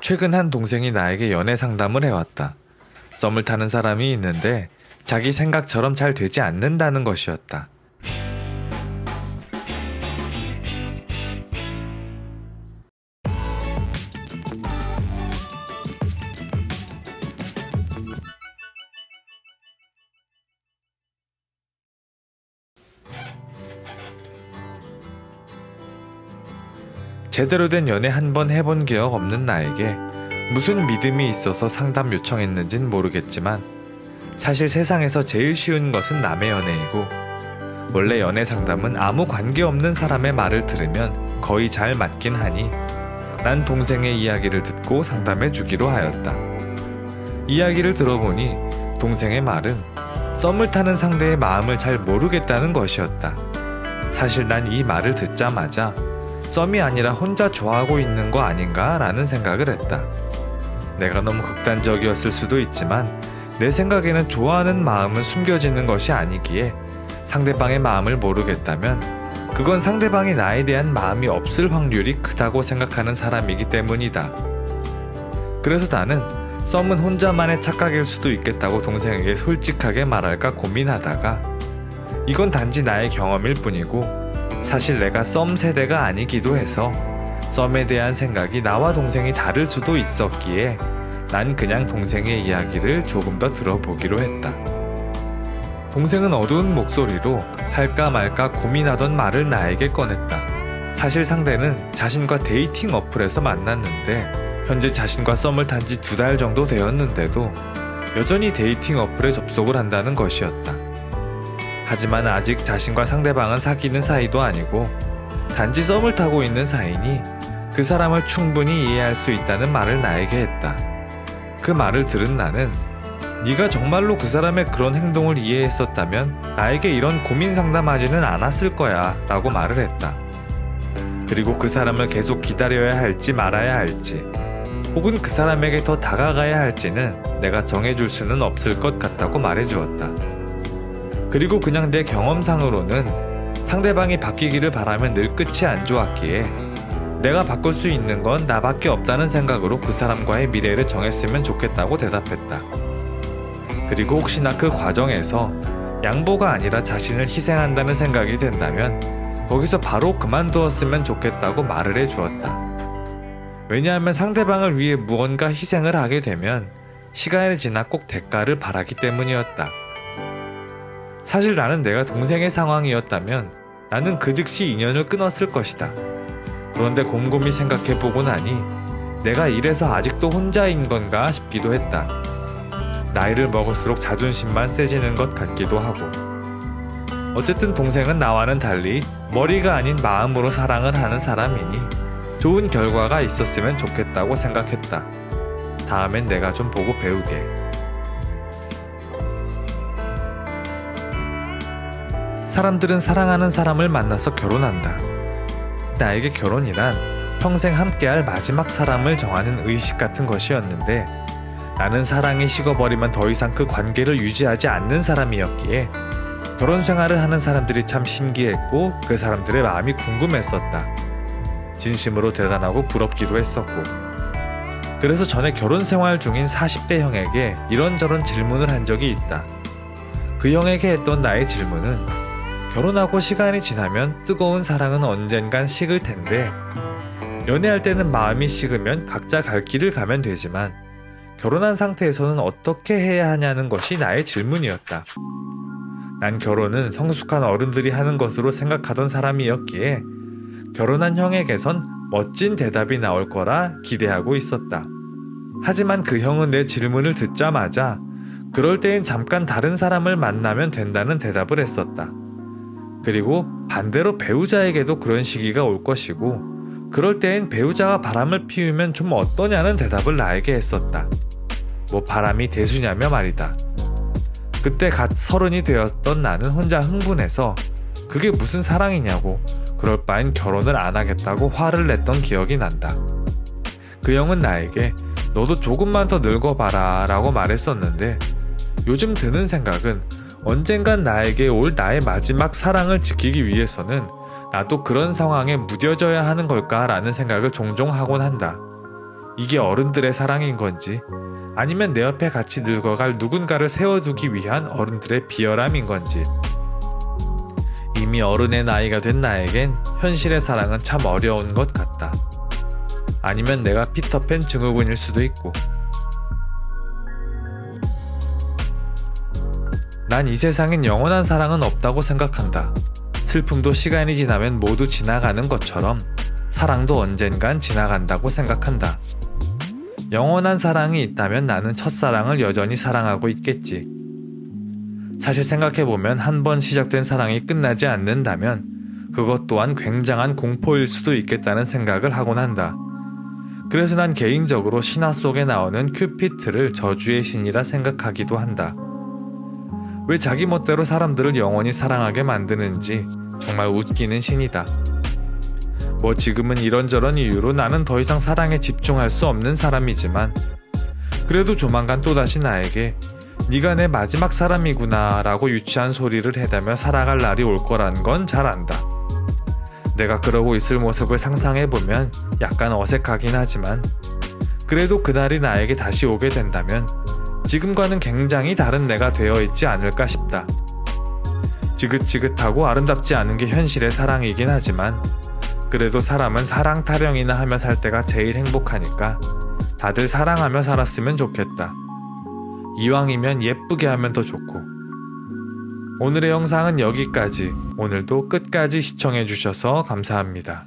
최근 한 동생이 나에게 연애 상담을 해왔다. 썸을 타는 사람이 있는데 자기 생각처럼 잘 되지 않는다는 것이었다. 제대로 된 연애 한 번 해본 기억 없는 나에게 무슨 믿음이 있어서 상담 요청했는진 모르겠지만 사실 세상에서 제일 쉬운 것은 남의 연애이고 원래 연애 상담은 아무 관계없는 사람의 말을 들으면 거의 잘 맞긴 하니 난 동생의 이야기를 듣고 상담해 주기로 하였다. 이야기를 들어보니 동생의 말은 썸을 타는 상대의 마음을 잘 모르겠다는 것이었다. 사실 난 이 말을 듣자마자 썸이 아니라 혼자 좋아하고 있는 거 아닌가 라는 생각을 했다. 내가 너무 극단적이었을 수도 있지만 내 생각에는 좋아하는 마음은 숨겨지는 것이 아니기에 상대방의 마음을 모르겠다면 그건 상대방이 나에 대한 마음이 없을 확률이 크다고 생각하는 사람이기 때문이다. 그래서 나는 썸은 혼자만의 착각일 수도 있겠다고 동생에게 솔직하게 말할까 고민하다가 이건 단지 나의 경험일 뿐이고 사실 내가 썸 세대가 아니기도 해서 썸에 대한 생각이 나와 동생이 다를 수도 있었기에 난 그냥 동생의 이야기를 조금 더 들어보기로 했다. 동생은 어두운 목소리로 할까 말까 고민하던 말을 나에게 꺼냈다. 사실 상대는 자신과 데이팅 어플에서 만났는데 현재 자신과 썸을 탄 지 2달 정도 되었는데도 여전히 데이팅 어플에 접속을 한다는 것이었다. 하지만 아직 자신과 상대방은 사귀는 사이도 아니고 단지 썸을 타고 있는 사이니 그 사람을 충분히 이해할 수 있다는 말을 나에게 했다. 그 말을 들은 나는 네가 정말로 그 사람의 그런 행동을 이해했었다면 나에게 이런 고민 상담하지는 않았을 거야 라고 말을 했다. 그리고 그 사람을 계속 기다려야 할지 말아야 할지 혹은 그 사람에게 더 다가가야 할지는 내가 정해줄 수는 없을 것 같다고 말해주었다. 그리고 그냥 내 경험상으로는 상대방이 바뀌기를 바라면 늘 끝이 안 좋았기에 내가 바꿀 수 있는 건 나밖에 없다는 생각으로 그 사람과의 미래를 정했으면 좋겠다고 대답했다. 그리고 혹시나 그 과정에서 양보가 아니라 자신을 희생한다는 생각이 든다면 거기서 바로 그만두었으면 좋겠다고 말을 해주었다. 왜냐하면 상대방을 위해 무언가 희생을 하게 되면 시간이 지나 꼭 대가를 바라기 때문이었다. 사실 나는 내가 동생의 상황이었다면 나는 그 즉시 인연을 끊었을 것이다. 그런데 곰곰이 생각해보고 나니 내가 이래서 아직도 혼자인 건가 싶기도 했다. 나이를 먹을수록 자존심만 세지는 것 같기도 하고. 어쨌든 동생은 나와는 달리 머리가 아닌 마음으로 사랑을 하는 사람이니 좋은 결과가 있었으면 좋겠다고 생각했다. 다음엔 내가 좀 보고 배우게. 사람들은 사랑하는 사람을 만나서 결혼한다. 나에게 결혼이란 평생 함께할 마지막 사람을 정하는 의식 같은 것이었는데 나는 사랑이 식어버리면 더 이상 그 관계를 유지하지 않는 사람이었기에 결혼 생활을 하는 사람들이 참 신기했고 그 사람들의 마음이 궁금했었다. 진심으로 대단하고 부럽기도 했었고. 그래서 전에 결혼 생활 중인 40대 형에게 이런저런 질문을 한 적이 있다. 그 형에게 했던 나의 질문은 결혼하고 시간이 지나면 뜨거운 사랑은 언젠간 식을 텐데 연애할 때는 마음이 식으면 각자 갈 길을 가면 되지만 결혼한 상태에서는 어떻게 해야 하냐는 것이 나의 질문이었다. 난 결혼은 성숙한 어른들이 하는 것으로 생각하던 사람이었기에 결혼한 형에게선 멋진 대답이 나올 거라 기대하고 있었다. 하지만 그 형은 내 질문을 듣자마자 그럴 때엔 잠깐 다른 사람을 만나면 된다는 대답을 했었다. 그리고 반대로 배우자에게도 그런 시기가 올 것이고 그럴 때엔 배우자가 바람을 피우면 좀 어떠냐는 대답을 나에게 했었다. 뭐 바람이 대수냐며 말이다. 그때 갓 30이 되었던 나는 혼자 흥분해서 그게 무슨 사랑이냐고 그럴 바엔 결혼을 안 하겠다고 화를 냈던 기억이 난다. 그 형은 나에게 너도 조금만 더 늙어봐라 라고 말했었는데 요즘 드는 생각은 언젠간 나에게 올 나의 마지막 사랑을 지키기 위해서는 나도 그런 상황에 무뎌져야 하는 걸까라는 생각을 종종 하곤 한다. 이게 어른들의 사랑인 건지 아니면 내 옆에 같이 늙어갈 누군가를 세워두기 위한 어른들의 비열함인 건지. 이미 어른의 나이가 된 나에겐 현실의 사랑은 참 어려운 것 같다. 아니면 내가 피터팬 증후군일 수도 있고. 난 이 세상엔 영원한 사랑은 없다고 생각한다. 슬픔도 시간이 지나면 모두 지나가는 것처럼 사랑도 언젠간 지나간다고 생각한다. 영원한 사랑이 있다면 나는 첫사랑을 여전히 사랑하고 있겠지. 사실 생각해보면 한 번 시작된 사랑이 끝나지 않는다면 그것 또한 굉장한 공포일 수도 있겠다는 생각을 하곤 한다. 그래서 난 개인적으로 신화 속에 나오는 큐피트를 저주의 신이라 생각하기도 한다. 왜 자기 멋대로 사람들을 영원히 사랑하게 만드는지 정말 웃기는 신이다. 뭐 지금은 이런저런 이유로 나는 더 이상 사랑에 집중할 수 없는 사람이지만 그래도 조만간 또다시 나에게 네가 내 마지막 사람이구나 라고 유치한 소리를 해대며 살아갈 날이 올 거란 건 잘 안다. 내가 그러고 있을 모습을 상상해보면 약간 어색하긴 하지만 그래도 그날이 나에게 다시 오게 된다면 지금과는 굉장히 다른 내가 되어 있지 않을까 싶다. 지긋지긋하고 아름답지 않은 게 현실의 사랑이긴 하지만 그래도 사람은 사랑 타령이나 하며 살 때가 제일 행복하니까 다들 사랑하며 살았으면 좋겠다. 이왕이면 예쁘게 하면 더 좋고. 오늘의 영상은 여기까지. 오늘도 끝까지 시청해주셔서 감사합니다.